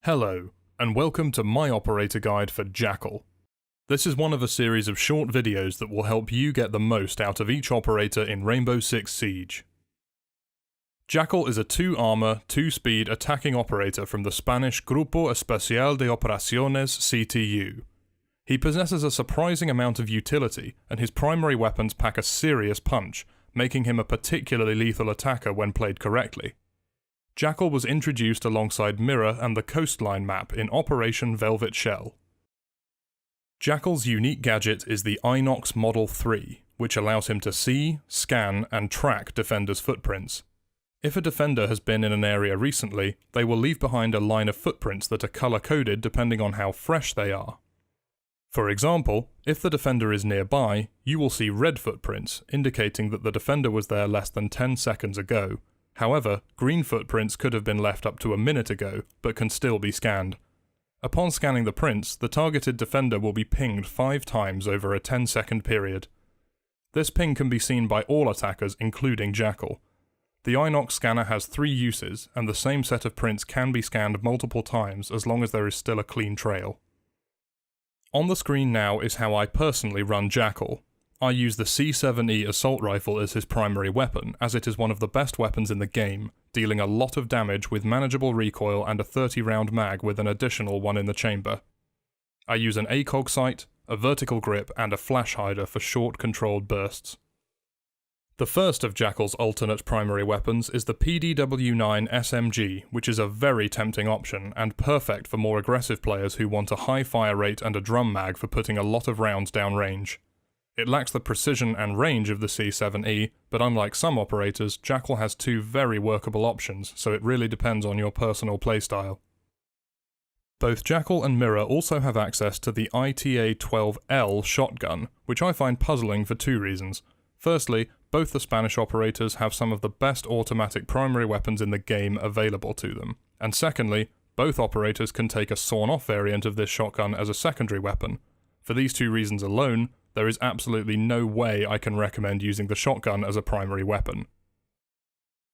Hello, and welcome to my operator guide for Jackal. This is one of a series of short videos that will help you get the most out of each operator in Rainbow Six Siege. Jackal is a 2-armor, 2-speed attacking operator from the Spanish Grupo Especial de Operaciones CTU. He possesses a surprising amount of utility, and his primary weapons pack a serious punch, making him a particularly lethal attacker when played correctly. Jackal was introduced alongside Mirror and the Coastline map in Operation Velvet Shell. Jackal's unique gadget is the Inox Model 3, which allows him to see, scan, and track defenders' footprints. If a defender has been in an area recently, they will leave behind a line of footprints that are color-coded depending on how fresh they are. For example, if the defender is nearby, you will see red footprints, indicating that the defender was there less than 10 seconds ago. However, green footprints could have been left up to a minute ago, but can still be scanned. Upon scanning the prints, the targeted defender will be pinged 5 times over a 10-second period. This ping can be seen by all attackers, including Jackal. The Inox scanner has 3 uses, and the same set of prints can be scanned multiple times as long as there is still a clean trail. On the screen now is how I personally run Jackal. I use the C7E assault rifle as his primary weapon, as it is one of the best weapons in the game, dealing a lot of damage with manageable recoil and a 30-round mag with an additional one in the chamber. I use an ACOG sight, a vertical grip, and a flash hider for short controlled bursts. The first of Jackal's alternate primary weapons is the PDW-9 SMG, which is a very tempting option, and perfect for more aggressive players who want a high fire rate and a drum mag for putting a lot of rounds downrange. It lacks the precision and range of the C7E, but unlike some operators, Jackal has 2 very workable options, so it really depends on your personal playstyle. Both Jackal and Mirror also have access to the ITA-12L shotgun, which I find puzzling for 2 reasons. Firstly, both the Spanish operators have some of the best automatic primary weapons in the game available to them, and secondly, both operators can take a sawn-off variant of this shotgun as a secondary weapon. For these 2 reasons alone, there is absolutely no way I can recommend using the shotgun as a primary weapon.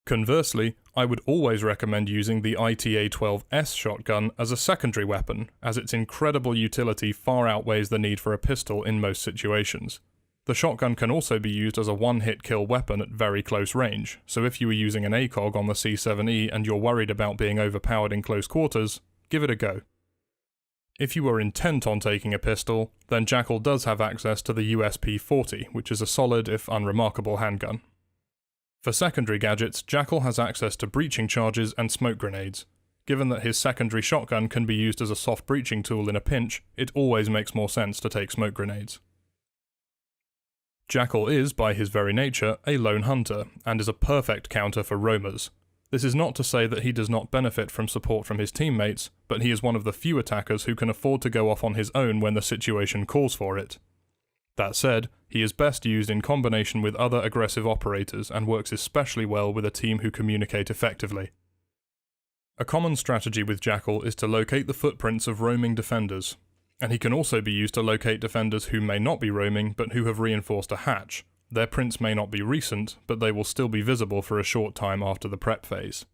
Conversely, I would always recommend using the ITA-12S shotgun as a secondary weapon, as its incredible utility far outweighs the need for a pistol in most situations. The shotgun can also be used as a one-hit kill weapon at very close range, so if you were using an ACOG on the C7E and you're worried about being overpowered in close quarters, give it a go. If you are intent on taking a pistol, then Jackal does have access to the USP-40, which is a solid if unremarkable handgun. For secondary gadgets, Jackal has access to breaching charges and smoke grenades. Given that his secondary shotgun can be used as a soft breaching tool in a pinch, it always makes more sense to take smoke grenades. Jackal is, by his very nature, a lone hunter, and is a perfect counter for roamers. This is not to say that he does not benefit from support from his teammates, but he is one of the few attackers who can afford to go off on his own when the situation calls for it. That said, he is best used in combination with other aggressive operators and works especially well with a team who communicate effectively. A common strategy with Jackal is to locate the footprints of roaming defenders, and he can also be used to locate defenders who may not be roaming but who have reinforced a hatch. Their prints may not be recent, but they will still be visible for a short time after the prep phase.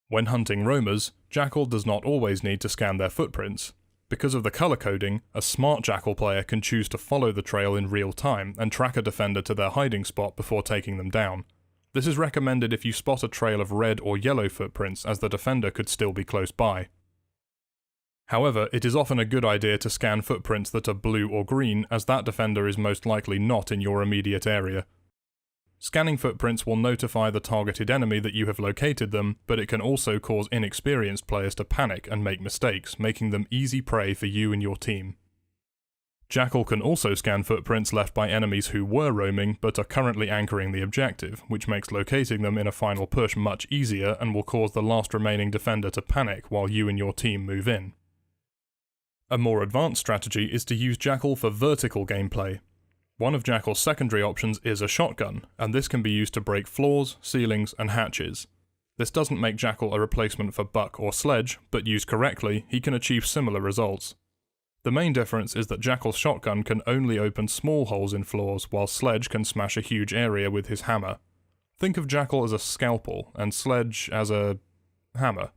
When hunting roamers, Jackal does not always need to scan their footprints. Because of the color coding, a smart Jackal player can choose to follow the trail in real time and track a defender to their hiding spot before taking them down. This is recommended if you spot a trail of red or yellow footprints, as the defender could still be close by. However, it is often a good idea to scan footprints that are blue or green, as that defender is most likely not in your immediate area. Scanning footprints will notify the targeted enemy that you have located them, but it can also cause inexperienced players to panic and make mistakes, making them easy prey for you and your team. Jackal can also scan footprints left by enemies who were roaming but are currently anchoring the objective, which makes locating them in a final push much easier and will cause the last remaining defender to panic while you and your team move in. A more advanced strategy is to use Jackal for vertical gameplay. One of Jackal's secondary options is a shotgun, and this can be used to break floors, ceilings, and hatches. This doesn't make Jackal a replacement for Buck or Sledge, but used correctly, he can achieve similar results. The main difference is that Jackal's shotgun can only open small holes in floors, while Sledge can smash a huge area with his hammer. Think of Jackal as a scalpel, and Sledge as a hammer.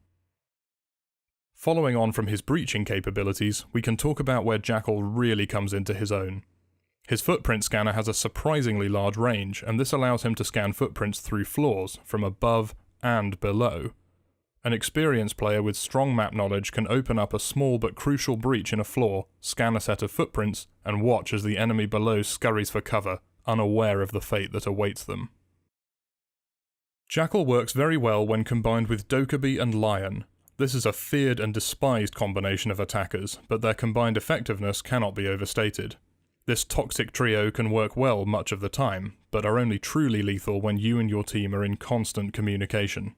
Following on from his breaching capabilities, we can talk about where Jackal really comes into his own. His footprint scanner has a surprisingly large range, and this allows him to scan footprints through floors, from above and below. An experienced player with strong map knowledge can open up a small but crucial breach in a floor, scan a set of footprints, and watch as the enemy below scurries for cover, unaware of the fate that awaits them. Jackal works very well when combined with Dokkaebi and Lion. This is a feared and despised combination of attackers, but their combined effectiveness cannot be overstated. This toxic trio can work well much of the time, but are only truly lethal when you and your team are in constant communication.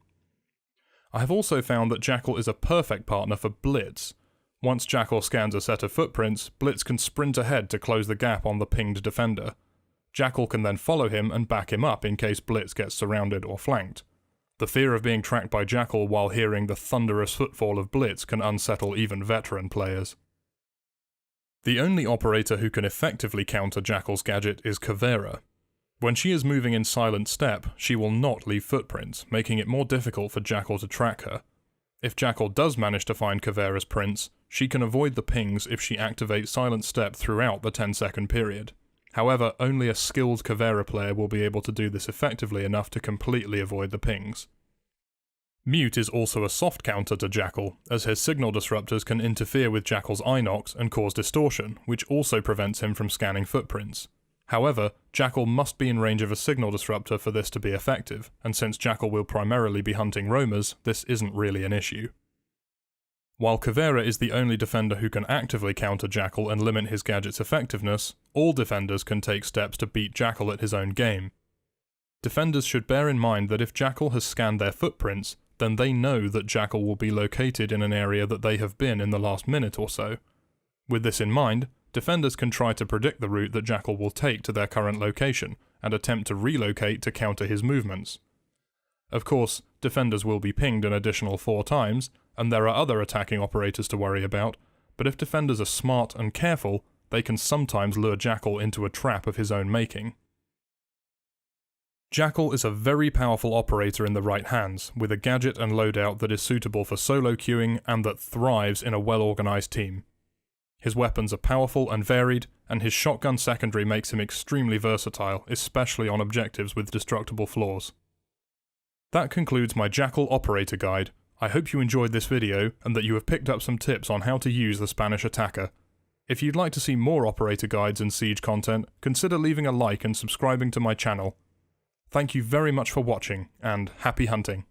I have also found that Jackal is a perfect partner for Blitz. Once Jackal scans a set of footprints, Blitz can sprint ahead to close the gap on the pinged defender. Jackal can then follow him and back him up in case Blitz gets surrounded or flanked. The fear of being tracked by Jackal while hearing the thunderous footfall of Blitz can unsettle even veteran players. The only operator who can effectively counter Jackal's gadget is Caveira. When she is moving in silent step, she will not leave footprints, making it more difficult for Jackal to track her. If Jackal does manage to find Caveira's prints, she can avoid the pings if she activates silent step throughout the 10-second period. However, only a skilled Caveira player will be able to do this effectively enough to completely avoid the pings. Mute is also a soft counter to Jackal, as his signal disruptors can interfere with Jackal's Inox and cause distortion, which also prevents him from scanning footprints. However, Jackal must be in range of a signal disruptor for this to be effective, and since Jackal will primarily be hunting roamers, this isn't really an issue. While Caveira is the only defender who can actively counter Jackal and limit his gadget's effectiveness, all defenders can take steps to beat Jackal at his own game. Defenders should bear in mind that if Jackal has scanned their footprints, then they know that Jackal will be located in an area that they have been in the last minute or so. With this in mind, defenders can try to predict the route that Jackal will take to their current location, and attempt to relocate to counter his movements. Of course, defenders will be pinged an additional 4 times, and there are other attacking operators to worry about, but if defenders are smart and careful, they can sometimes lure Jackal into a trap of his own making. Jackal is a very powerful operator in the right hands, with a gadget and loadout that is suitable for solo queuing and that thrives in a well-organised team. His weapons are powerful and varied, and his shotgun secondary makes him extremely versatile, especially on objectives with destructible floors. That concludes my Jackal operator guide. I hope you enjoyed this video, and that you have picked up some tips on how to use the Spanish attacker. If you'd like to see more operator guides and Siege content, consider leaving a like and subscribing to my channel. Thank you very much for watching, and happy hunting.